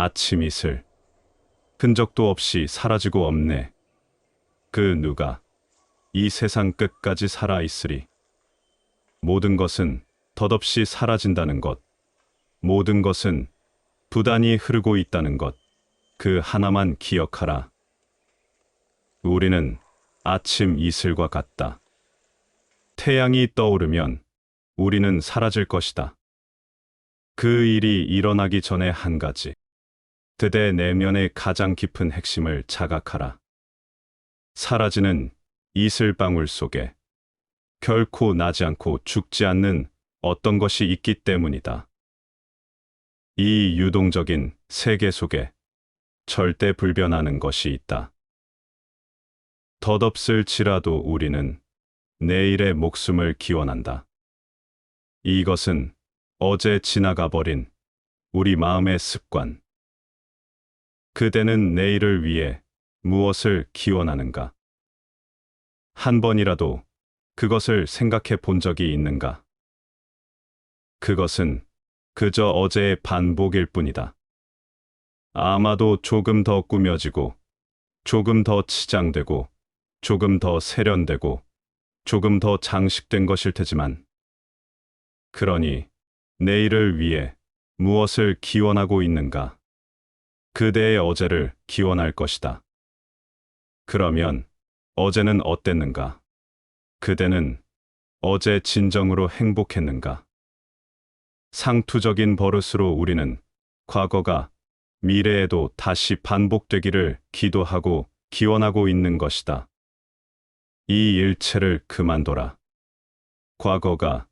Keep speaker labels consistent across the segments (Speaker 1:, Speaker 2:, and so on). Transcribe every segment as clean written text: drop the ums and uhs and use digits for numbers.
Speaker 1: 아침 이슬. 흔적도 없이 사라지고 없네. 그 누가 이 세상 끝까지 살아 있으리. 모든 것은 덧없이 사라진다는 것. 모든 것은 부단히 흐르고 있다는 것. 그 하나만 기억하라. 우리는 아침 이슬과 같다. 태양이 떠오르면 우리는 사라질 것이다. 그 일이 일어나기 전에 한 가지. 그대 내면의 가장 깊은 핵심을 자각하라. 사라지는 이슬방울 속에 결코 나지 않고 죽지 않는 어떤 것이 있기 때문이다. 이 유동적인 세계 속에 절대 불변하는 것이 있다. 덧없을지라도 우리는 내일의 목숨을 기원한다. 이것은 어제 지나가 버린 우리 마음의 습관. 그대는 내일을 위해 무엇을 기원하는가? 한 번이라도 그것을 생각해 본 적이 있는가? 그것은 그저 어제의 반복일 뿐이다. 아마도 조금 더 꾸며지고, 조금 더 치장되고, 조금 더 세련되고, 조금 더 장식된 것일 테지만, 그러니 내일을 위해 무엇을 기원하고 있는가? 그대의 어제를 기원할 것이다. 그러면 어제는 어땠는가? 그대는 어제 진정으로 행복했는가? 상투적인 버릇으로 우리는 과거가 미래에도 다시 반복되기를 기도하고 기원하고 있는 것이다. 이 일체를 그만둬라. 과거가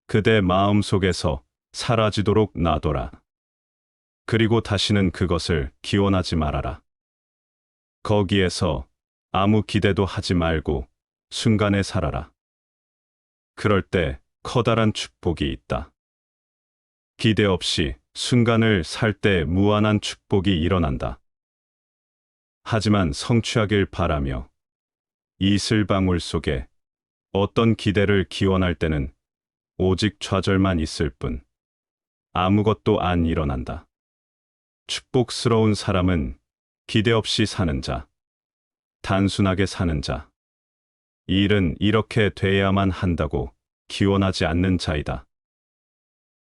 Speaker 1: 그대 마음속에서 사라지도록 놔둬라. 그리고 다시는 그것을 기원하지 말아라. 거기에서 아무 기대도 하지 말고 순간에 살아라. 그럴 때 커다란 축복이 있다. 기대 없이 순간을 살 때 무한한 축복이 일어난다. 하지만 성취하길 바라며 이슬방울 속에 어떤 기대를 기원할 때는 오직 좌절만 있을 뿐 아무것도 안 일어난다. 축복스러운 사람은 기대 없이 사는 자, 단순하게 사는 자, 일은 이렇게 돼야만 한다고 기원하지 않는 자이다.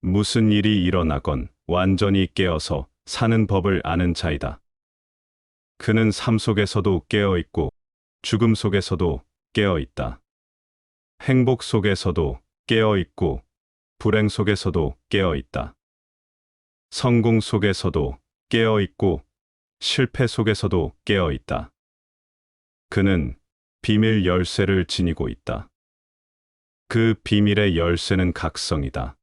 Speaker 1: 무슨 일이 일어나건 완전히 깨어서 사는 법을 아는 자이다. 그는 삶 속에서도 깨어 있고, 죽음 속에서도 깨어 있다. 행복 속에서도 깨어 있고, 불행 속에서도 깨어 있다. 성공 속에서도 깨어 있고, 실패 속에서도 깨어 있다. 그는 비밀 열쇠를 지니고 있다. 그 비밀의 열쇠는 각성이다.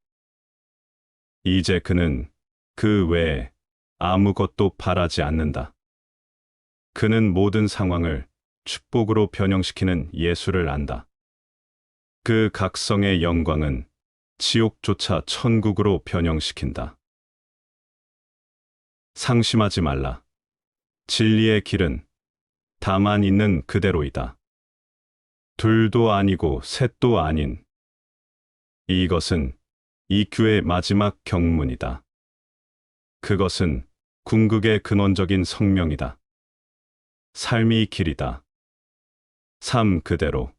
Speaker 1: 이제 그는 그 외에 아무것도 바라지 않는다. 그는 모든 상황을 축복으로 변형시키는 예술을 안다. 그 각성의 영광은 지옥조차 천국으로 변형시킨다. 상심하지 말라. 진리의 길은 다만 있는 그대로이다. 둘도 아니고 셋도 아닌. 이것은 이큐의 마지막 경문이다. 그것은 궁극의 근원적인 성명이다. 삶이 길이다. 삶 그대로.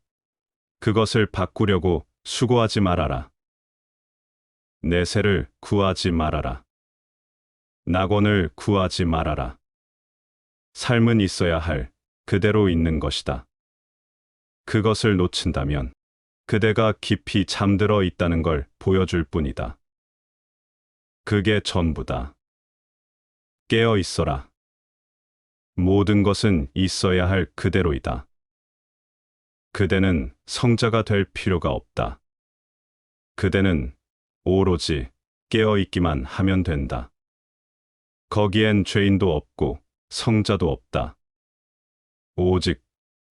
Speaker 1: 그것을 바꾸려고 수고하지 말아라. 내세를 구하지 말아라. 낙원을 구하지 말아라. 삶은 있어야 할 그대로 있는 것이다. 그것을 놓친다면 그대가 깊이 잠들어 있다는 걸 보여줄 뿐이다. 그게 전부다. 깨어 있어라. 모든 것은 있어야 할 그대로이다. 그대는 성자가 될 필요가 없다. 그대는 오로지 깨어 있기만 하면 된다. 거기엔 죄인도 없고 성자도 없다. 오직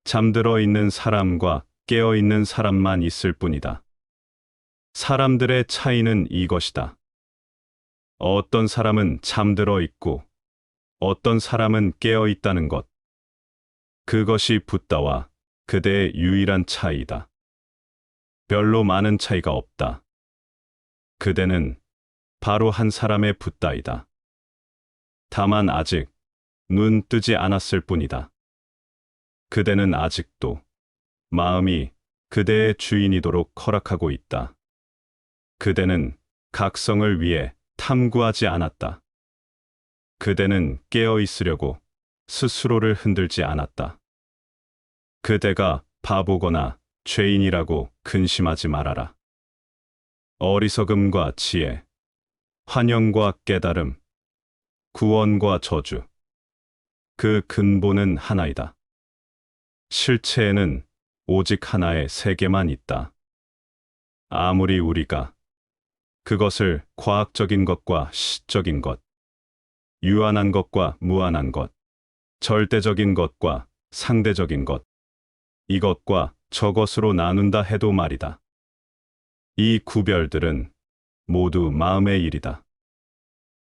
Speaker 1: 잠들어 있는 사람과 깨어 있는 사람만 있을 뿐이다. 사람들의 차이는 이것이다. 어떤 사람은 잠들어 있고 어떤 사람은 깨어 있다는 것. 그것이 붓다와 그대의 유일한 차이다. 별로 많은 차이가 없다. 그대는 바로 한 사람의 붓다이다. 다만 아직 눈 뜨지 않았을 뿐이다. 그대는 아직도 마음이 그대의 주인이도록 허락하고 있다. 그대는 각성을 위해 탐구하지 않았다. 그대는 깨어 있으려고 스스로를 흔들지 않았다. 그대가 바보거나 죄인이라고 근심하지 말아라. 어리석음과 지혜, 환영과 깨달음, 구원과 저주, 그 근본은 하나이다. 실체에는 오직 하나의 세계만 있다. 아무리 우리가 그것을 과학적인 것과 시적인 것, 유한한 것과 무한한 것, 절대적인 것과 상대적인 것, 이것과 저것으로 나눈다 해도 말이다. 이 구별들은 모두 마음의 일이다.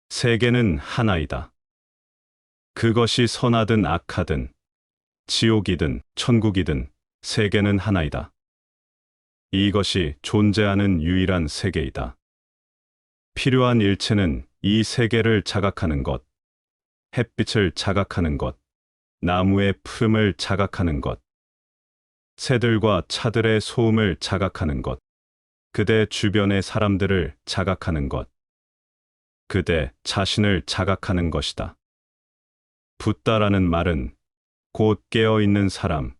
Speaker 1: 세계는 하나이다. 그것이 선하든 악하든, 지옥이든 천국이든 세계는 하나이다. 이것이 존재하는 유일한 세계이다. 필요한 일체는 이 세계를 자각하는 것, 햇빛을 자각하는 것, 나무의 푸름을 자각하는 것, 새들과 차들의 소음을 자각하는 것, 그대 주변의 사람들을 자각하는 것, 그대 자신을 자각하는 것이다. 붓다라는 말은 곧 깨어있는 사람,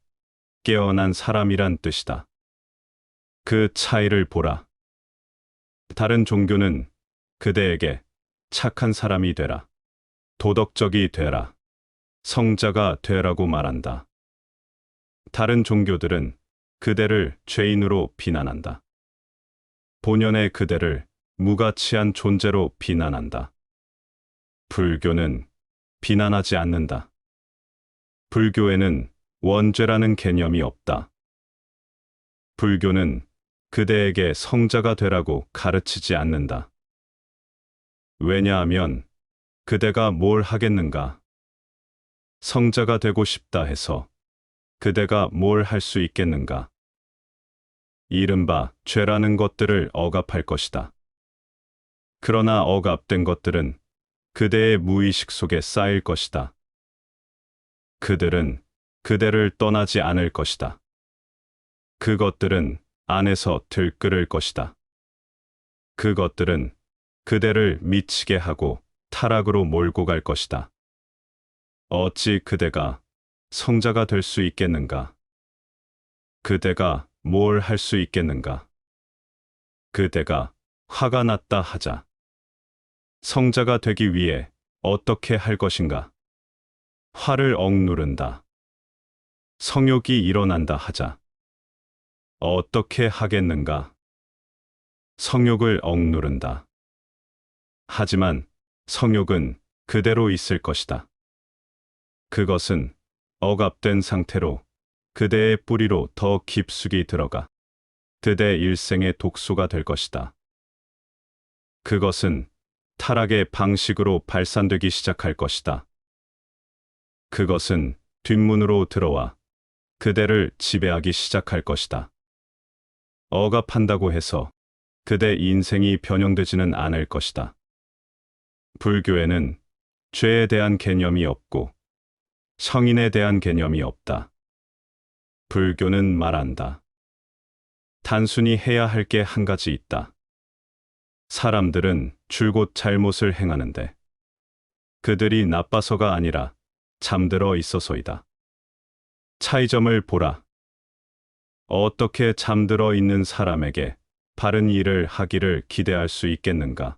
Speaker 1: 깨어난 사람이란 뜻이다. 그 차이를 보라. 다른 종교는 그대에게 착한 사람이 되라, 도덕적이 되라, 성자가 되라고 말한다. 다른 종교들은 그대를 죄인으로 비난한다. 본연의 그대를 무가치한 존재로 비난한다. 불교는 비난하지 않는다. 불교에는 원죄라는 개념이 없다. 불교는 그대에게 성자가 되라고 가르치지 않는다. 왜냐하면 그대가 뭘 하겠는가? 성자가 되고 싶다 해서 그대가 뭘 할 수 있겠는가? 이른바 죄라는 것들을 억압할 것이다. 그러나 억압된 것들은 그대의 무의식 속에 쌓일 것이다. 그들은 그대를 떠나지 않을 것이다. 그것들은 안에서 들끓을 것이다. 그것들은 그대를 미치게 하고 타락으로 몰고 갈 것이다. 어찌 그대가 성자가 될 수 있겠는가? 그대가 뭘 할 수 있겠는가? 그대가 화가 났다 하자. 성자가 되기 위해 어떻게 할 것인가? 화를 억누른다. 성욕이 일어난다 하자. 어떻게 하겠는가? 성욕을 억누른다. 하지만 성욕은 그대로 있을 것이다. 그것은 억압된 상태로 그대의 뿌리로 더 깊숙이 들어가 그대 일생의 독소가 될 것이다. 그것은 타락의 방식으로 발산되기 시작할 것이다. 그것은 뒷문으로 들어와 그대를 지배하기 시작할 것이다. 억압한다고 해서 그대 인생이 변형되지는 않을 것이다. 불교에는 죄에 대한 개념이 없고 성인에 대한 개념이 없다. 불교는 말한다. 단순히 해야 할 게 한 가지 있다. 사람들은 줄곧 잘못을 행하는데 그들이 나빠서가 아니라 잠들어 있어서이다. 차이점을 보라. 어떻게 잠들어 있는 사람에게 바른 일을 하기를 기대할 수 있겠는가?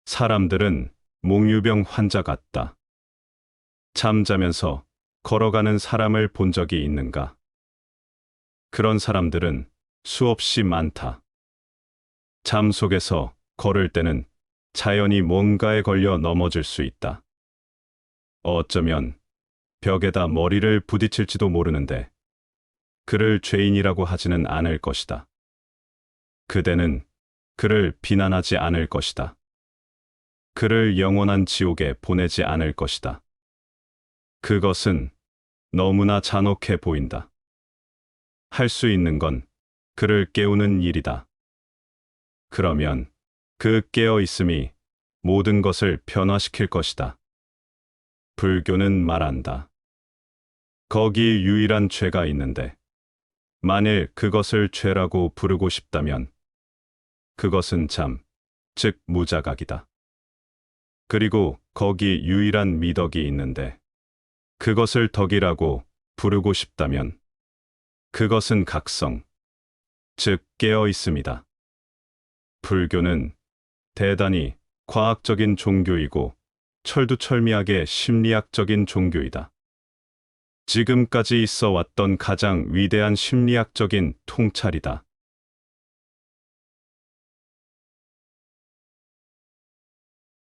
Speaker 1: 사람들은 몽유병 환자 같다. 잠자면서 걸어가는 사람을 본 적이 있는가? 그런 사람들은 수없이 많다. 잠 속에서 걸을 때는 자연히 뭔가에 걸려 넘어질 수 있다. 어쩌면 벽에다 머리를 부딪힐지도 모르는데 그를 죄인이라고 하지는 않을 것이다. 그대는 그를 비난하지 않을 것이다. 그를 영원한 지옥에 보내지 않을 것이다. 그것은 너무나 잔혹해 보인다. 할 수 있는 건 그를 깨우는 일이다. 그러면 그 깨어 있음이 모든 것을 변화시킬 것이다. 불교는 말한다. 거기 유일한 죄가 있는데, 만일 그것을 죄라고 부르고 싶다면, 그것은 잠, 즉 무자각이다. 그리고 거기 유일한 미덕이 있는데, 그것을 덕이라고 부르고 싶다면, 그것은 각성, 즉 깨어 있음이다. 불교는 대단히 과학적인 종교이고 철두철미하게 심리학적인 종교이다. 지금까지 있어 왔던 가장 위대한 심리학적인 통찰이다.